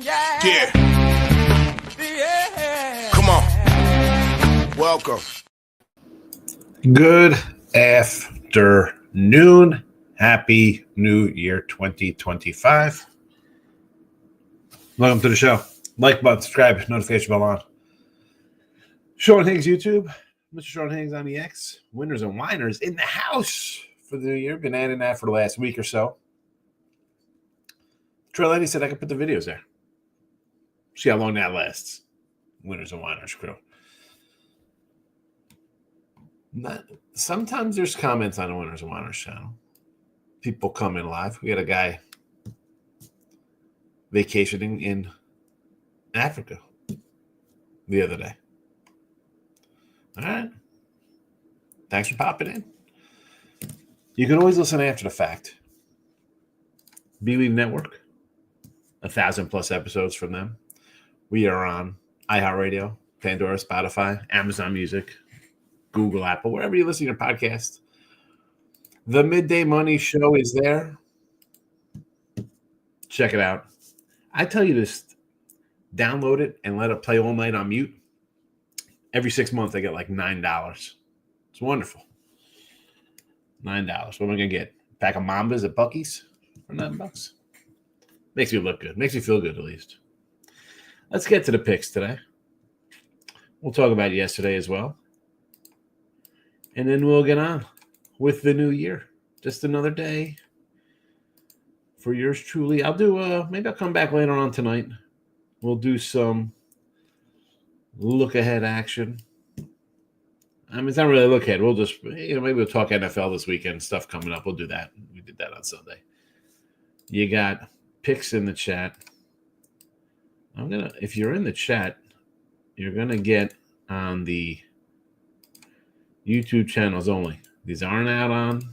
Yeah. Come on. Welcome. Good afternoon. Happy New Year 2025. Welcome to the show. Like button, subscribe, notification bell on. Sean Higgs YouTube. Mr. Sean Higgs on the X. Winners and whiners in the house for the new year. Been adding that for the last week or so. Trail Lady said I could put the videos there. See how long that lasts. Winners and whiners crew. Sometimes there's comments on the Winners and Whiners channel. People come in live. We had a guy vacationing in Africa the other day. All right. Thanks for popping in. You can always listen after the fact. Believe Network. 1,000+ episodes from them. We are on iHeartRadio, Pandora, Spotify, Amazon Music, Google, Apple, wherever you listen to your podcast. The Midday Money Show is there. Check it out. I tell you this, download it and let it play all night on mute. Every 6 months, I get like $9. It's wonderful. $9. What am I going to get? A pack of Mambas at Buc-ee's for $9? Makes me look good. Makes me feel good, at least. Let's get to the picks today. We'll talk about yesterday as well. And then we'll get on with the new year. Just another day for yours truly. I'll do, maybe I'll come back later on tonight. We'll do some look-ahead action. I mean, it's not really a look-ahead. We'll just, maybe we'll talk NFL this weekend, stuff coming up. We'll do that. We did that on Sunday. You got picks in the chat. If you're in the chat, you're going to get on the YouTube channels only. These aren't out on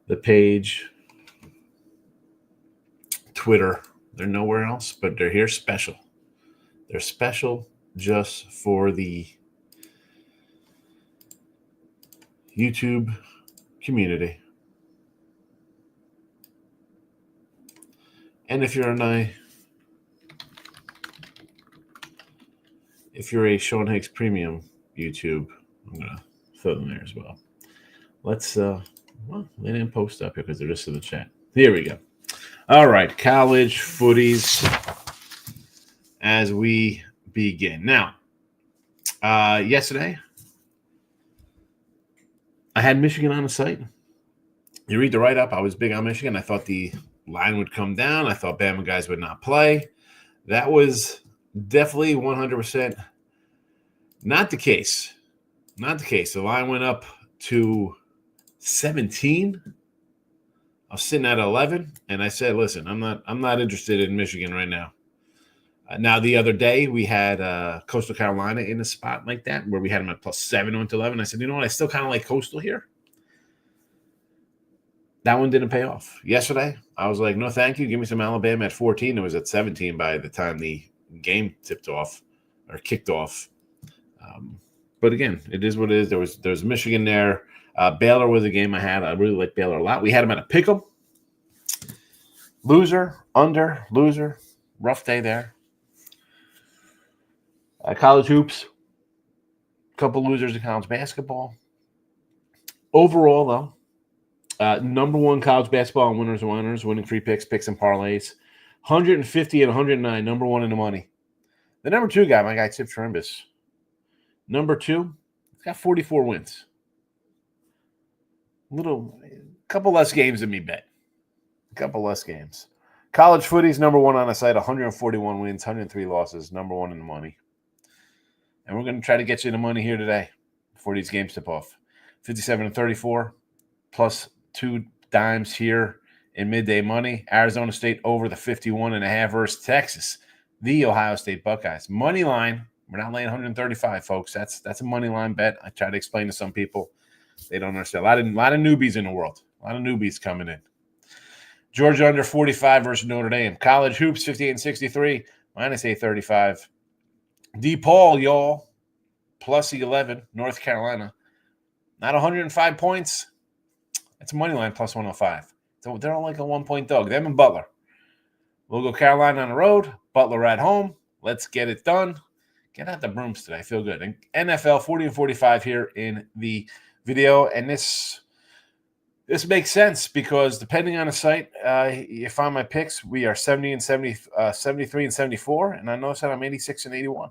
the page, Twitter. They're nowhere else, but they're here special. They're special just for the YouTube community. And if you're a Sean Higgs Premium YouTube, I'm gonna throw them there as well. Let's well, they didn't post up here because they're just in the chat. Here we go. All right, college footies as we begin. Now, yesterday I had Michigan on the site. You read the write-up. I was big on Michigan. I thought the line would come down. I thought Bama guys would not play. That was definitely 100% not the case. Not the case. The line went up to 17. I was sitting at 11, and I said, "Listen, I'm not interested in Michigan right now." Now, the other day we had Coastal Carolina in a spot like that where we had them at +7 went to 11. I said, "You know what? I still kind of like Coastal here." That one didn't pay off. Yesterday, I was like, no, thank you. Give me some Alabama at 14. It was at 17 by the time the game tipped off or kicked off. But again, it is what it is. There's Michigan there. Baylor was a game I had. I really like Baylor a lot. We had them at a pick 'em. Loser, under, loser. Rough day there. College hoops. A couple losers in college basketball. Overall, though, number one college basketball and winners and whiners, winning free picks and parlays. 150 and 109, number one in the money. The number two guy, my guy Tip Trimbus. Number two, he's got 44 wins. Couple less games than me bet. A couple less games. College footies, number one on the site, 141 wins, 103 losses, number one in the money. And we're going to try to get you the money here today before these games tip off. 57 and 34 plus 2 dimes here in midday money. Arizona State over the 51.5 versus Texas. The Ohio State Buckeyes. Money line. We're not laying 135, folks. That's a money line bet. I try to explain to some people. They don't understand. A lot of newbies in the world. A lot of newbies coming in. Georgia under 45 versus Notre Dame. College hoops, 58 and 63, minus 835. DePaul, y'all, plus 11. North Carolina. Not 105 points. That's a money line plus 105. So they're all like a 1-point dog. Them and Butler. We'll go Carolina on the road, Butler at home. Let's get it done. Get out the brooms today. I feel good. And NFL 40 and 45 here in the video. And this makes sense because depending on the site, you find my picks. We are 70 and 70, 73 and 74. And I noticed that I'm 86 and 81.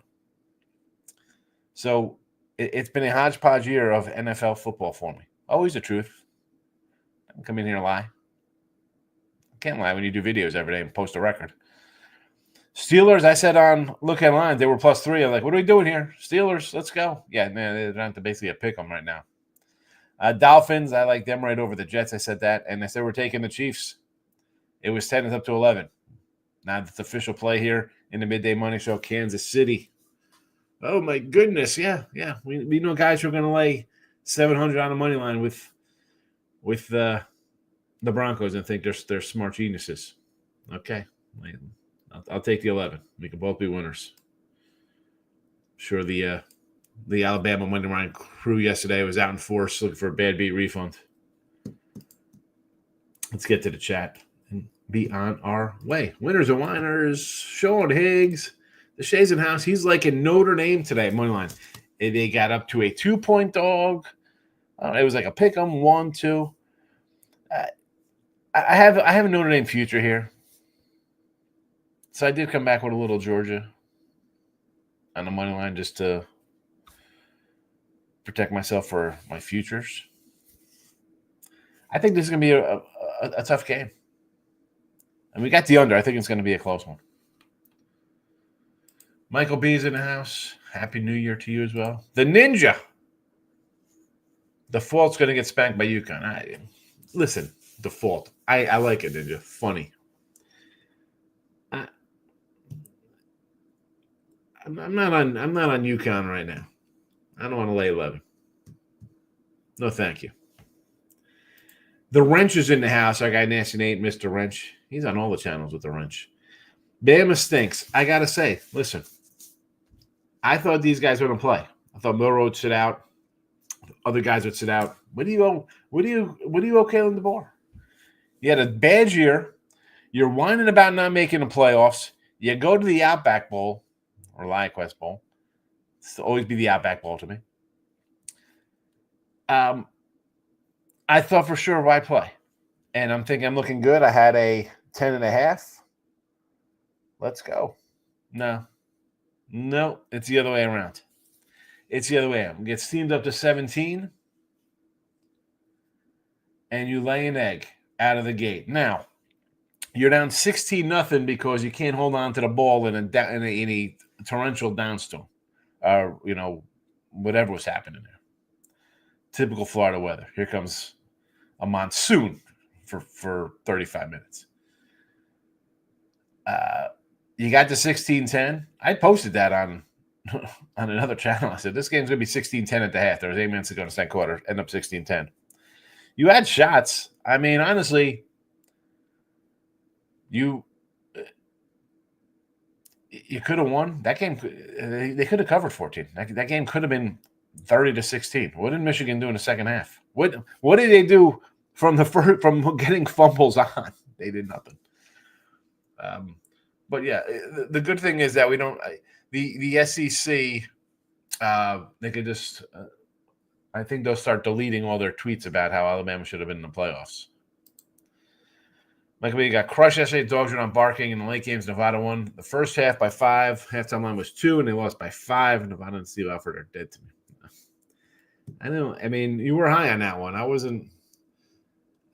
So it's been a hodgepodge year of NFL football for me. Always the truth. I don't come in here and lie. I can't lie when you do videos every day and post a record. Steelers, I said on Look at Lines, they were +3. I'm like, what are we doing here? Steelers, let's go. Yeah, man, they're down to basically a pick them right now. Dolphins, I like them right over the Jets. I said that. And I said we're taking the Chiefs. It was 10 up to 11. Now that's official play here in the Midday Money Show, Kansas City. Oh, my goodness. Yeah. We know guys who are going to lay 700 on the money line with the Broncos and think they're smart geniuses. Okay. I'll take the 11. We can both be winners. Sure, the Alabama Monday Morning crew yesterday was out in force looking for a bad beat refund. Let's get to the chat and be on our way. Winners and whiners. Sean Higgs, the Shays in house. He's like in Notre Dame today, money line. They got up to a 2-point dog. It was like a pick 'em 1-2. I have a Notre Dame future here. So I did come back with a little Georgia on the money line just to protect myself for my futures. I think this is going to be a tough game. And we got the under. I think it's going to be a close one. Michael B's in the house. Happy New Year to you as well. The Ninja. Default's going to get spanked by UConn. Listen, default. I like it, Ninja. Funny. I'm not on UConn right now. I don't want to lay 11. No, thank you. The Wrench is in the house. Our guy Nasty Nate, Mr. Wrench. He's on all the channels with the Wrench. Bama stinks. I gotta say, listen. I thought these guys were gonna play. I thought Milroe would sit out. Other guys would sit out. What do you go Kalen DeBoer? You had a bad year. You're whining about not making the playoffs. You go to the Outback Bowl or LionQuest Bowl. It's always be the Outback Bowl to me. I thought for sure why play. And I'm thinking I'm looking good. I had a 10.5. Let's go. No, it's the other way around. It's the other way around. Get steamed up to 17, and you lay an egg out of the gate. Now, you're down 16-0 because you can't hold on to the ball in a torrential downstorm. Whatever was happening there. Typical Florida weather. Here comes a monsoon for 35 minutes. You got to 16-10. I posted that on another channel. I said, this game's going to be 16-10 at the half. There was 8 minutes to go in the second quarter. End up 16-10. You had shots. I mean, honestly, you could have won. That game, they could have covered 14. That game could have been 30-16. What did Michigan do in the second half? What did they do from getting fumbles on? They did nothing. But yeah, the good thing is that we don't. The SEC, they could just. I think they'll start deleting all their tweets about how Alabama should have been in the playoffs. Michael B got crushed yesterday. Dogs were not barking in the late games. Nevada won the first half by 5. Halftime line was 2, and they lost by 5. Nevada and Steve Alford are dead to me. I know. I mean, you were high on that one. I wasn't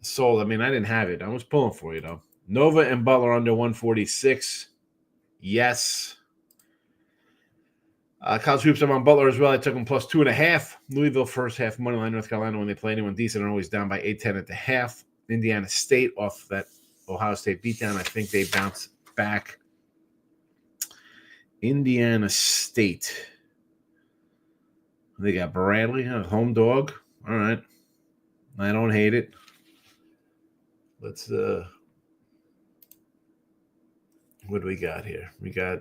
sold. I mean, I didn't have it. I was pulling for you, though. Nova and Butler under 146. Yes. College hoops, I'm on Butler as well. I took them plus 2.5. Louisville first half money line. North Carolina when they play anyone decent are always down by 8-10 at the half. Indiana State off that Ohio State beatdown. I think they bounce back. Indiana State. They got Bradley, home dog. All right. I don't hate it. Let's what do we got here? We got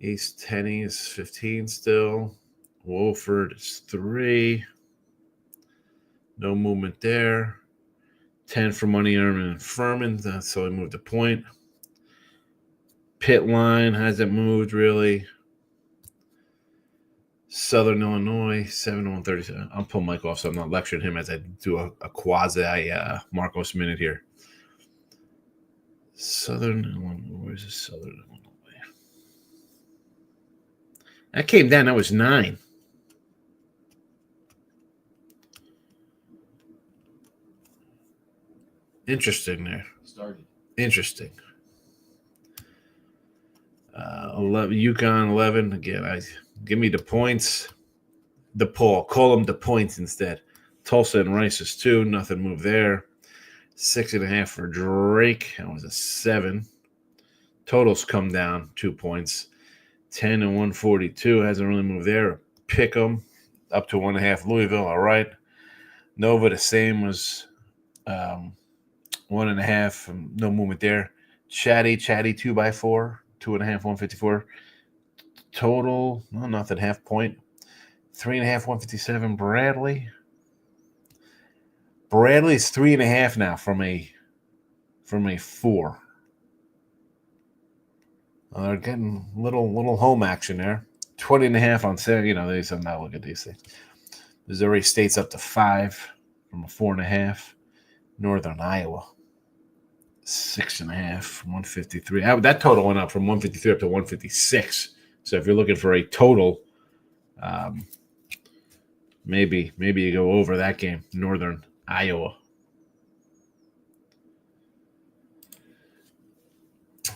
East Tenney is 15 still. Wolford is 3. No movement there. 10 for Money Earman and Furman, so he moved a point. Pit line hasn't moved really. Southern Illinois, 7-137. I'll pull Mike off so I'm not lecturing him as I do a quasi Marcos minute here. Southern Illinois, where's the Southern Illinois? That came down, that was 9. Interesting there. Started. Interesting. 11, UConn 11. Again, give me the points. DePaul. Call them the points instead. Tulsa and Rice is 2. Nothing moved there. 6.5 for Drake. That was a 7. Totals come down 2 points. 10 and 142. Hasn't really moved there. Pick 'em up to 1.5. Louisville. All right. Nova the same was 1.5. No movement there. Chatty 2x4. 2.5, 154. Total, no, nothing, half point. 3.5, 157. Bradley. Bradley's 3.5 now from a 4. They're getting little home action there. 20.5 on 7. You know, they said now look at these things. Missouri State's up to 5 from a 4.5. Northern Iowa. 6.5, 153. That total went up from 153 up to 156. So if you're looking for a total, maybe you go over that game. Northern Iowa.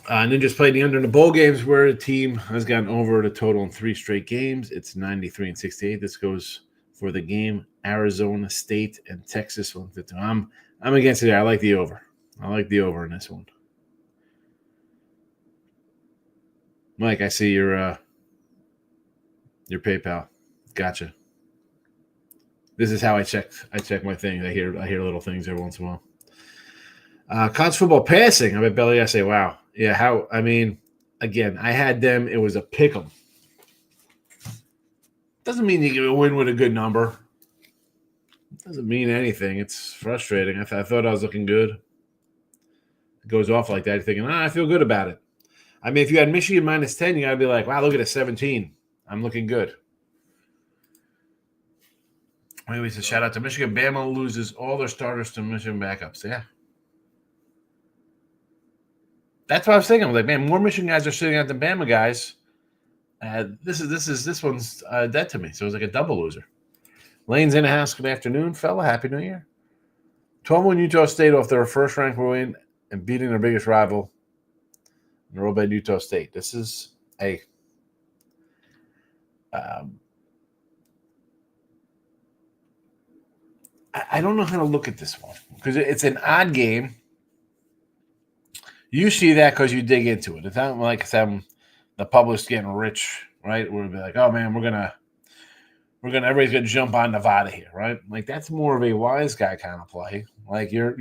Ninjas played the under in the bowl games where a team has gotten over the total in 3 straight games. It's 93 and 68. This goes for the game. Arizona State and Texas 150. I'm against it. I like the over. I like the over in this one. Mike, I see your PayPal. Gotcha. This is how I check my things. I hear little things every once in a while. College football passing. I bet Belly, I say, wow. Yeah, how? I mean, again, I had them. It was a pick 'em. Doesn't mean you can win with a good number. Doesn't mean anything. It's frustrating. I thought I was looking good. It goes off like that. You're thinking, I feel good about it. I mean, if you had Michigan minus 10, you got to be like, wow, look at a 17. I'm looking good. Maybe it's a shout out to Michigan. Bama loses all their starters to Michigan backups. Yeah. That's what I was thinking. I'm like, man, more Michigan guys are sitting out than Bama guys. This one's dead to me. So it was like a double loser. Lane's in the house. Good afternoon, fella. Happy New Year. 12-1 Utah State off their first ranked win and beating their biggest rival, in the road by Utah State. This is a I don't know how to look at this one because it's an odd game. You see that because you dig into it. It's not like some the public's getting rich, right? We'll be like, oh man, everybody's gonna jump on Nevada here, right? Like that's more of a wise guy kind of play. Like you're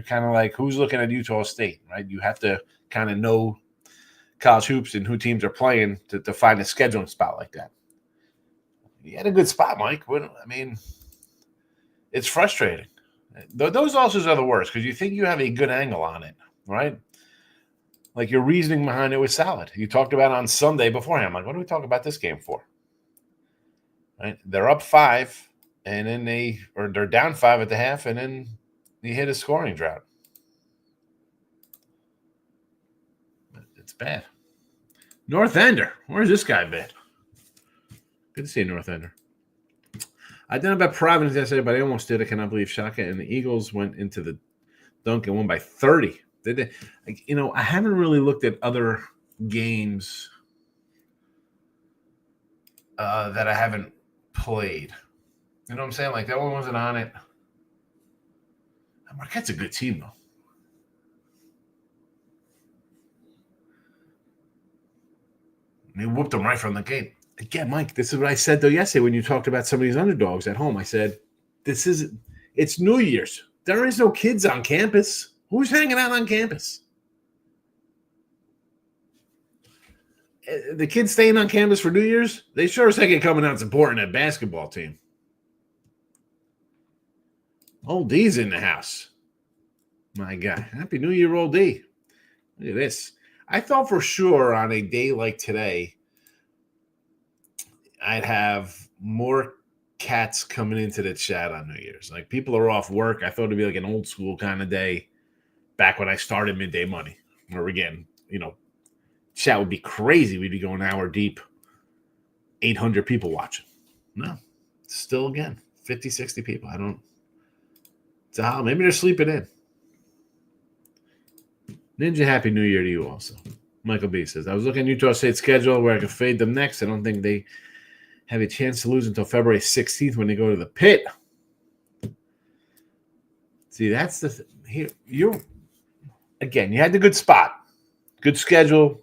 kind of like who's looking at Utah State, right? You have to kind of know college hoops and who teams are playing to find a scheduling spot like that. You had a good spot, Mike. I mean, it's frustrating. Those losses are the worst because you think you have a good angle on it, right? Like your reasoning behind it was solid. You talked about it on Sunday beforehand. I'm like, what do we talk about this game for? Right? They're up 5, and then they're down 5 at the half, and then you hit a scoring drought. It's bad. North Ender. Where's this guy been? Good to see you, North Ender. I didn't know about Providence yesterday, but I almost did. I cannot believe Shaka and the Eagles went into the dunk and won by 30. Did they? I haven't really looked at other games that I haven't played. You know what I'm saying? Like that one wasn't on it. Marquette's a good team, though. They whooped them right from the gate. Again, Mike, this is what I said, though, yesterday when you talked about some of these underdogs at home. I said, it's New Year's. There is no kids on campus. Who's hanging out on campus? The kids staying on campus for New Year's? They sure as heck ain't coming out supporting that basketball team. Old D's in the house. My God. Happy New Year, old D. Look at this. I thought for sure on a day like today, I'd have more cats coming into the chat on New Year's. Like people are off work. I thought it'd be like an old school kind of day back when I started Midday Money, where again, chat would be crazy. We'd be going an hour deep, 800 people watching. No, still again, 50, 60 people. I don't. So maybe they're sleeping in. Ninja, Happy New Year to you also. Michael B says, I was looking at Utah State's schedule where I could fade them next. I don't think they have a chance to lose until February 16th when they go to the pit. See, that's the here. You had the good spot, good schedule.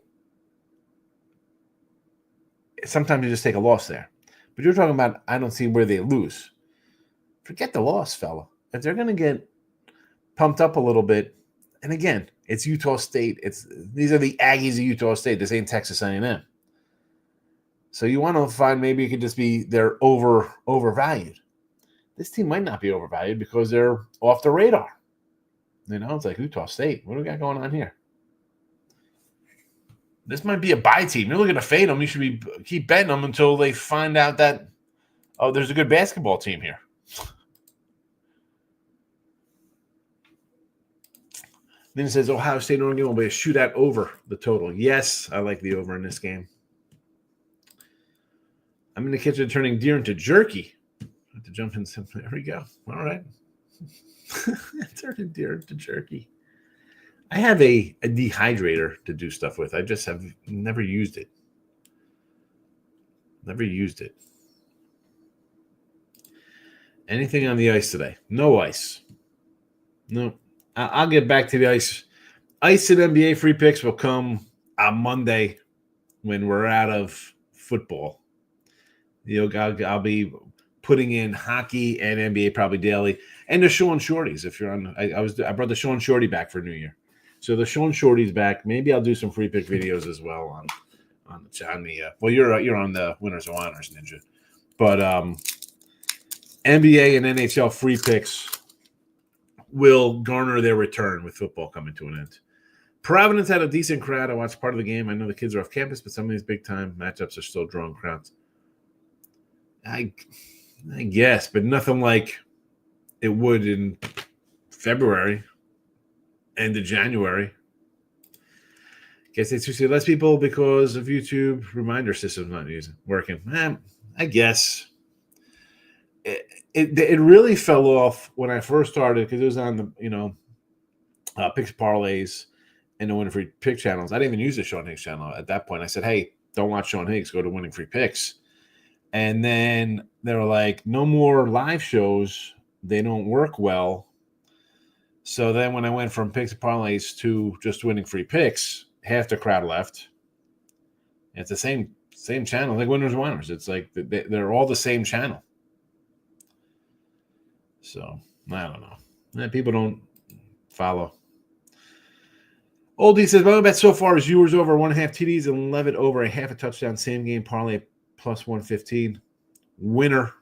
Sometimes you just take a loss there. But you're talking about, I don't see where they lose. Forget the loss, fella. If they're going to get pumped up a little bit, and again, it's Utah State. These are the Aggies of Utah State. This ain't Texas A&M. So you want to find maybe it could just be they're overvalued. This team might not be overvalued because they're off the radar. It's like Utah State. What do we got going on here? This might be a buy team. You're looking to fade them. You should keep betting them until they find out that, there's a good basketball team here. Then it says Ohio State and Oregon will be a shootout over the total. Yes, I like the over in this game. I'm in the kitchen turning deer into jerky. I have to jump in. There we go. All right. Turning deer into jerky. I have a dehydrator to do stuff with. I just have never used it. Never used it. Anything on the ice today? No ice. No. I'll get back to the ice. Ice and NBA free picks will come on Monday when we're out of football. I'll be putting in hockey and NBA probably daily, and the Sean Shorties. If you're on, I brought the Sean Shorty back for New Year, so the Sean Shorty's back. Maybe I'll do some free pick videos as well on the. Well, you're on the Winners of Honors, Ninja, but NBA and NHL free picks will garner their return with football coming to an end. Providence had a decent crowd. I watched part of the game. I know the kids are off campus, but some of these big-time matchups are still drawing crowds. I guess, but nothing like it would in February, end of January. Guess they see less people because of YouTube reminder systems not working. I guess. It really fell off when I first started because it was on the picks parlays and the winning free pick channels. I didn't even use the Sean Higgs channel at that point. I said, hey, don't watch Sean Higgs, go to winning free picks. And then they were like, no more live shows. They don't work well. So then when I went from picks and parlays to just winning free picks, half the crowd left. It's the same channel, like Winners Winners. It's like they're all the same channel. So, I don't know. People don't follow. Oldie says, my bet so far is Ewers over 1.5 TDs and Levitt over a half a touchdown, same game parlay plus 115. Winner.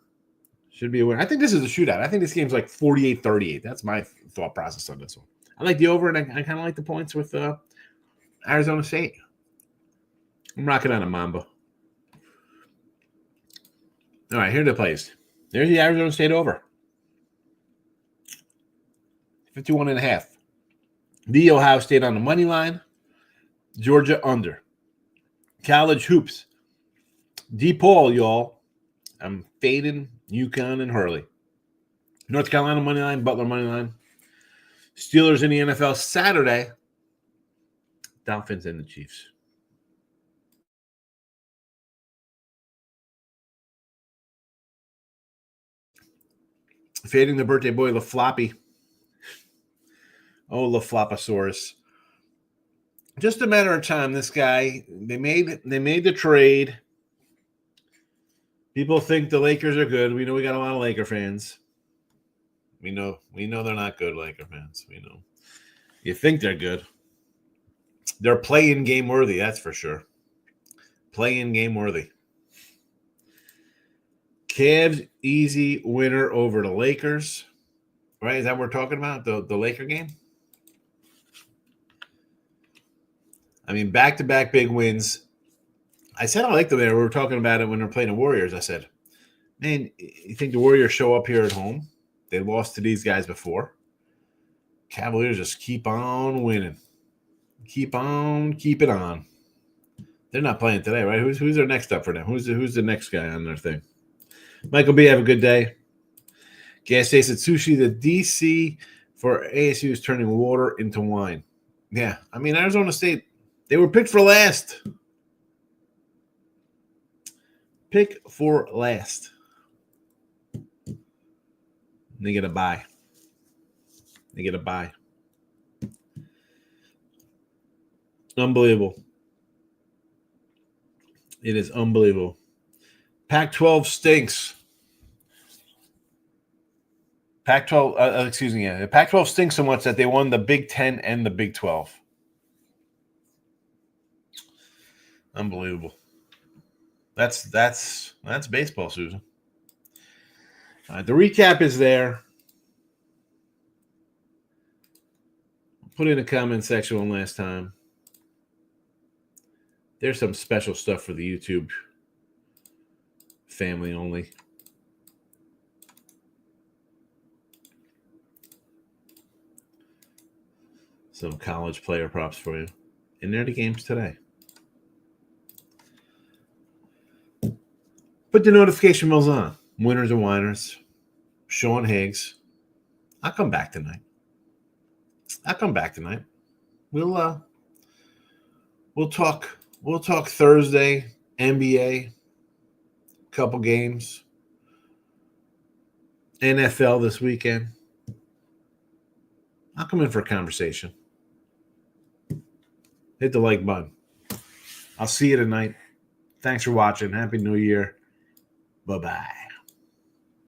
Should be a winner. I think this is a shootout. I think this game's like 48-38. That's my thought process on this one. I like the over, and I kind of like the points with Arizona State. I'm rocking on a Mamba. All right, here are the plays. There's the Arizona State over. 51.5. The Ohio State on the money line. Georgia under. College hoops. DePaul, y'all. I'm fading UConn and Hurley. North Carolina money line. Butler money line. Steelers in the NFL Saturday. Dolphins and the Chiefs. Fading the birthday boy, LaFloppy. Oh, LaFlopposaurus. Just a matter of time. This guy, they made the trade. People think the Lakers are good. We know we got a lot of Laker fans. We know they're not good Laker fans. We know. You think they're good. They're play-in game worthy, that's for sure. Play-in game worthy. Cavs easy winner over the Lakers. Right? Is that what we're talking about? The Laker game? I mean, back-to-back big wins. I said I liked them there. We were talking about it when we were playing the Warriors. I said, man, you think the Warriors show up here at home? They lost to these guys before. Cavaliers just keep on winning. Keep on keeping on. They're not playing today, right? Who's their next up for them? Who's the next guy on their thing? Michael B., have a good day. Gas station sushi, the DC for ASU is turning water into wine. Yeah, I mean, Arizona State, they were picked for last. Pick for last. They get a bye. They get a bye. Unbelievable. It is unbelievable. Pac-12 stinks. Pac-12, Pac-12 stinks so much that they won the Big 10 and the Big 12. Unbelievable. That's baseball, Susan. The recap is there. Put in a comment section one last time. There's some special stuff for the YouTube family only. Some college player props for you. And they're the games today. Put the notification bells on. Winners and whiners. Sean Higgs. I'll come back tonight. We'll talk Thursday, NBA, couple games, NFL this weekend. I'll come in for a conversation. Hit the like button. I'll see you tonight. Thanks for watching. Happy New Year. Bye-bye.